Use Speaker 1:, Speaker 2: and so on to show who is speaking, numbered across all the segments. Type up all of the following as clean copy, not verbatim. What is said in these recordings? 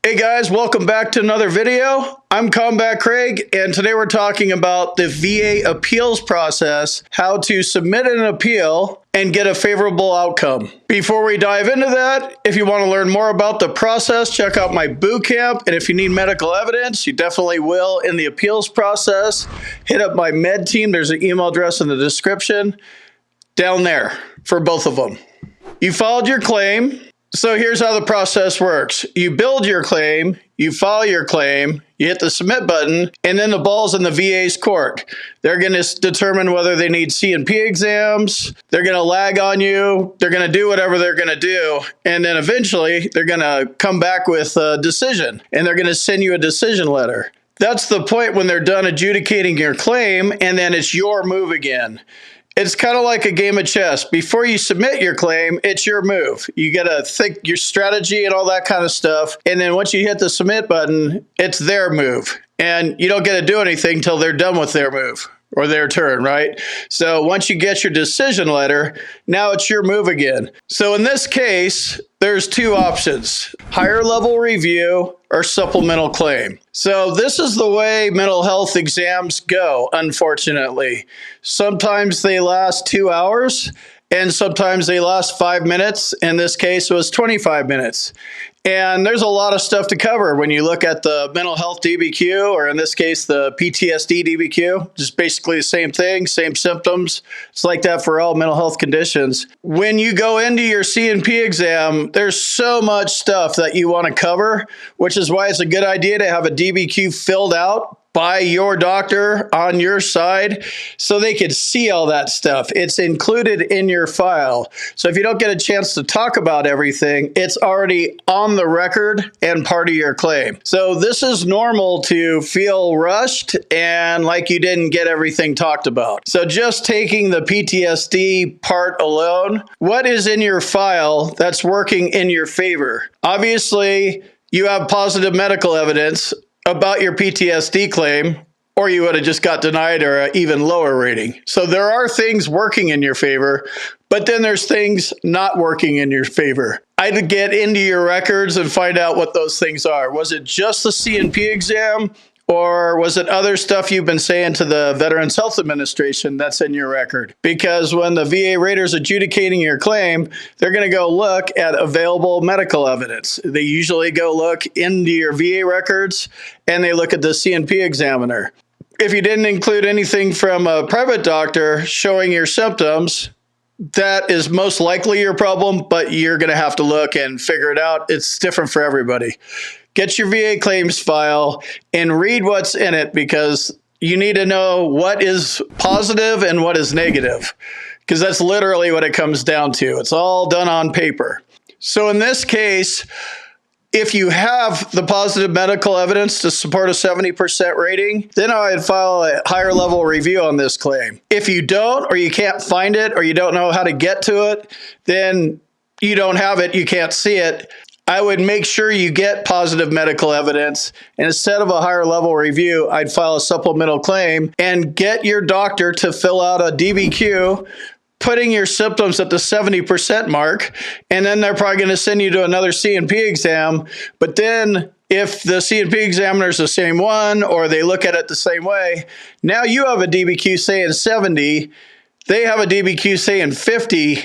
Speaker 1: Hey guys, welcome back to another video. I'm Combat Craig, and today we're talking about the VA appeals process, how to submit an appeal and get a favorable outcome. Before we dive into that, if you want to learn more about the process, check out my boot camp. And if you need medical evidence, you definitely will in the appeals process. Hit up my med team. There's an email address in the description down there for both of them. You filed your claim. So here's how the process works. You build your claim, you file your claim, you hit the submit button, and then the ball's in the VA's court. They're going to determine whether they need C&P exams, they're going to lag on you, they're going to do whatever they're going to do, and then eventually they're going to come back with a decision, and they're going to send you a decision letter. That's the point when they're done adjudicating your claim, and then it's your move again. It's kind of like a game of chess. Before you submit your claim, it's your move. You got to think your strategy and all that kind of stuff. And then once you hit the submit button, it's their move. And you don't get to do anything till they're done with their move or their turn, right? So once you get your decision letter, now it's your move again. So in this case, there's two options: higher level review or supplemental claim. So this is the way mental health exams go, unfortunately. Sometimes they last 2 hours and sometimes they last 5 minutes. In this case, it was 25 minutes. And there's a lot of stuff to cover when you look at the mental health DBQ, or in this case, the PTSD DBQ. Just basically the same thing, same symptoms. It's like that for all mental health conditions. When you go into your C&P exam, there's so much stuff that you want to cover, which is why it's a good idea to have a DBQ filled out by your doctor on your side so they could see all that stuff. It's included in your file. So if you don't get a chance to talk about everything, it's already on the record and part of your claim. So this is normal to feel rushed and like you didn't get everything talked about. So just taking the PTSD part alone, what is in your file that's working in your favor? Obviously, you have positive medical evidence about your PTSD claim, or you would have just got denied or an even lower rating. So there are things working in your favor, but then there's things not working in your favor. I'd get into your records and find out what those things are. Was it just the C&P exam, or was it other stuff you've been saying to the Veterans Health Administration that's in your record? Because when the VA rater's adjudicating your claim, they're going to go look at available medical evidence. They usually go look into your VA records and they look at the C&P examiner. If you didn't include anything from a private doctor showing your symptoms, that is most likely your problem, but you're going to have to look and figure it out. It's different for everybody. Get your VA claims file and read what's in it, because you need to know what is positive and what is negative, because that's literally what it comes down to. It's all done on paper. So in this case, if you have the positive medical evidence to support a 70% rating, then I'd file a higher level review on this claim. If you don't, or you can't find it, or you don't know how to get to it, then you don't have it, you can't see it. I would make sure you get positive medical evidence, and instead of a higher level review, I'd file a supplemental claim and get your doctor to fill out a DBQ, putting your symptoms at the 70% mark, and then they're probably going to send you to another C&P exam. But then if the C&P examiner is the same one, or they look at it the same way, now you have a DBQ saying 70, they have a DBQ saying 50.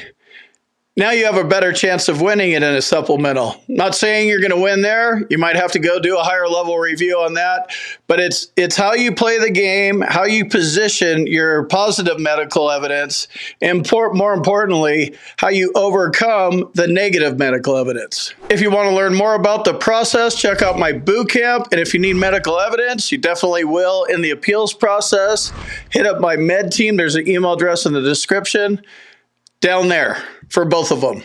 Speaker 1: Now you have a better chance of winning it in a supplemental. Not saying you're going to win there. You might have to go do a higher level review on that. But it's how you play the game, how you position your positive medical evidence, and more importantly, how you overcome the negative medical evidence. If you want to learn more about the process, check out my boot camp. And if you need medical evidence, you definitely will in the appeals process. Hit up my med team. There's an email address in the description down there for both of them.